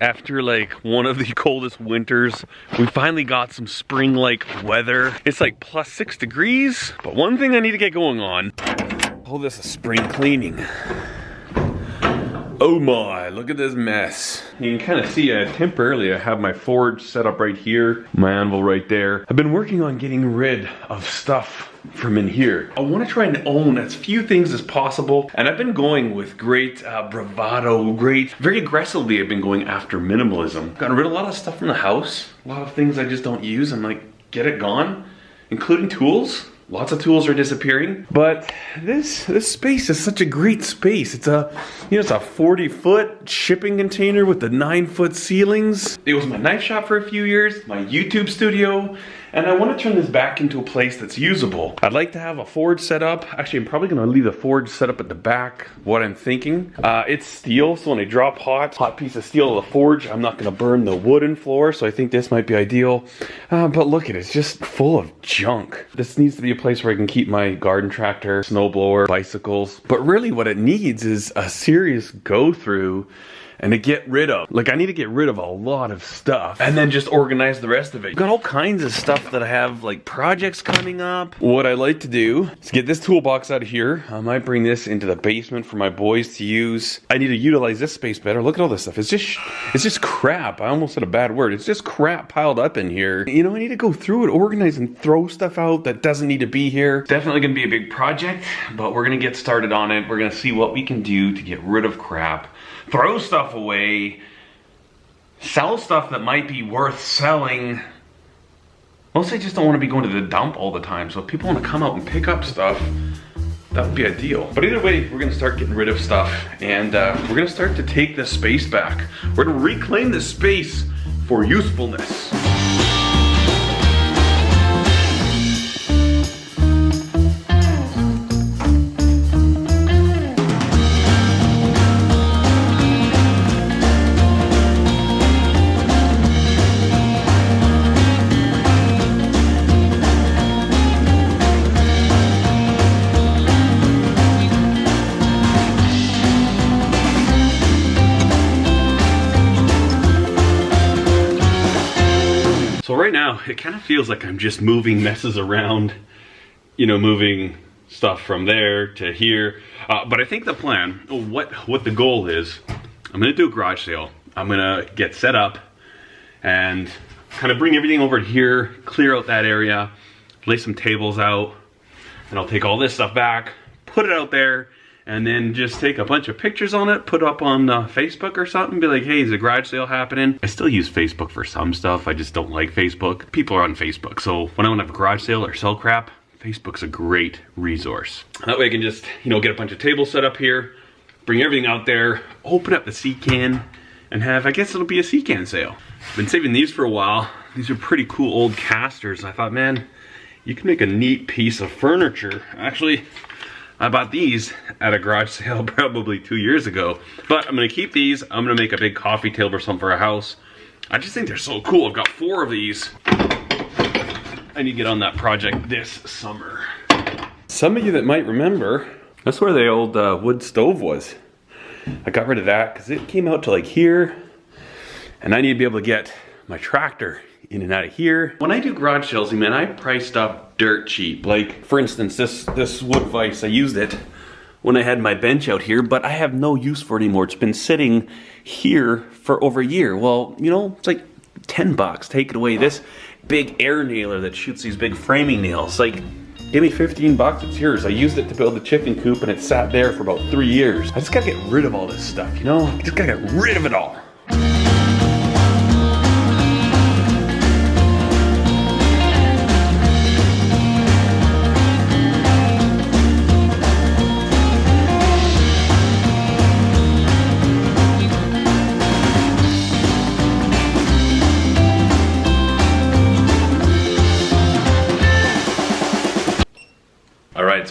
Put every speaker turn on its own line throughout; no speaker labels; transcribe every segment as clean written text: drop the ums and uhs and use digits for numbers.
After like one of the coldest winters, we finally got some spring-like weather. It's like +6 degrees, but one thing I need to get going on. Oh, this is spring cleaning. Oh my, look at this mess. You can kind of see temporarily I have my forge set up right here, my anvil right there. I've been working on getting rid of stuff from in here. I want to try and own as few things as possible, and I've been going with great bravado, very aggressively I've been going after minimalism. Gotten rid of a lot of stuff from the house, a lot of things I just don't use. I'm like, get it gone, including tools. Lots of tools are disappearing, but this space is such a great space. It's a, it's a 40-foot shipping container with the 9-foot ceilings. It was my knife shop for a few years, my YouTube studio, and I want to turn this back into a place that's usable. I'd like to have a forge set up. Actually, I'm probably going to leave the forge set up at the back. What I'm thinking, it's steel, so when I drop hot piece of steel to the forge, I'm not going to burn the wooden floor, so I think this might be ideal. But look at it, it's just full of junk. This needs to be a place where I can keep my garden tractor, snowblower, bicycles. But really what it needs is a serious go-through and to get rid of. Like, I need to get rid of a lot of stuff and then just organize the rest of it. I've got all kinds of stuff that I have, like projects coming up. What I like to do is get this toolbox out of here. I might bring this into the basement for my boys to use. I need to utilize this space better. Look at all this stuff. It's just crap. I almost said a bad word. It's just crap piled up in here. You know, I need to go through it, organize and throw stuff out that doesn't need to be here. Definitely gonna be a big project, but we're gonna get started on it. We're gonna see what we can do to get rid of crap. Throw stuff away, sell stuff that might be worth selling. Mostly I just don't want to be going to the dump all the time, so if people want to come out and pick up stuff, that would be ideal. But either way, we're going to start getting rid of stuff, and we're going to start to take this space back. We're going to reclaim this space for usefulness. So right now, it kind of feels like I'm just moving messes around, you know, moving stuff from there to here. But I think the plan, what the goal is, I'm gonna do a garage sale. I'm gonna get set up and kind of bring everything over here, clear out that area, lay some tables out, and I'll take all this stuff back, put it out there, and then just take a bunch of pictures on it, put up on Facebook or something, be like, hey, there's a garage sale happening. I still use Facebook for some stuff, I just don't like Facebook. People are on Facebook, so when I want to have a garage sale or sell crap, Facebook's a great resource. That way I can just, you know, get a bunch of tables set up here, bring everything out there, open up the sea can, and have, I guess it'll be a sea can sale. I've been saving these for a while. These are pretty cool old casters. I thought, man, you can make a neat piece of furniture. Actually, I bought these at a garage sale probably 2 years ago. But I'm gonna keep these. I'm gonna make a big coffee table or something for a house. I just think they're so cool. I've got 4 of these. I need to get on that project this summer. Some of you that might remember, that's where the old wood stove was. I got rid of that because it came out to like here. And I need to be able to get my tractor in and out of here. When I do garage sales, man, I price stuff dirt cheap. Like, for instance, this wood vise, I used it when I had my bench out here, but I have no use for it anymore. It's been sitting here for over a year. Well, you know, it's like 10 bucks, take it away. This big air nailer that shoots these big framing nails, like, give me 15 bucks, it's yours. I used it to build the chicken coop and it sat there for about 3 years. I just gotta get rid of all this stuff, you know? I just gotta get rid of it all.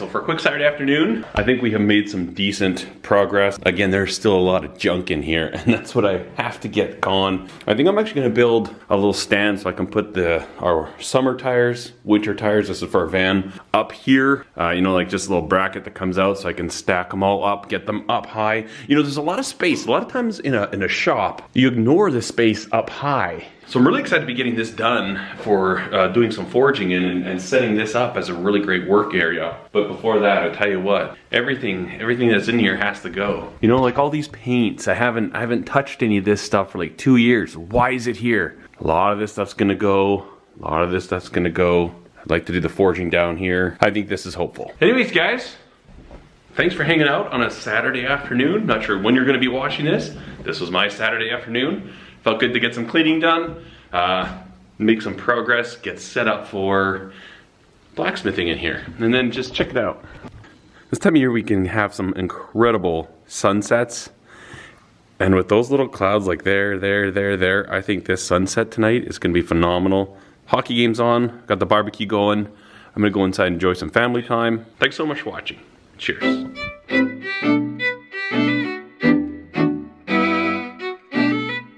so for a quick Saturday afternoon, I think we have made some decent progress. Again, there's still a lot of junk in here, and that's what I have to get gone. I think I'm actually gonna build a little stand so I can put our summer tires, winter tires, this is for our van, up here. You know, like just a little bracket that comes out so I can stack them all up, get them up high. You know, there's a lot of space. A lot of times in a shop, you ignore the space up high. So I'm really excited to be getting this done for doing some foraging and setting this up as a really great work area. But before that, I tell you what, everything that's in here has to go. You know, like all these paints, I haven't touched any of this stuff for like 2 years. Why is it here? A lot of this stuff's gonna go. A lot of this stuff's gonna go. I'd like to do the foraging down here. I think this is hopeful. Anyways, guys, thanks for hanging out on a Saturday afternoon. Not sure when you're gonna be watching this. This was my Saturday afternoon. Felt good to get some cleaning done, make some progress, get set up for blacksmithing in here. And then just check it out. This time of year we can have some incredible sunsets. And with those little clouds like there, I think this sunset tonight is gonna be phenomenal. Hockey game's on, got the barbecue going. I'm gonna go inside and enjoy some family time. Thanks so much for watching. Cheers.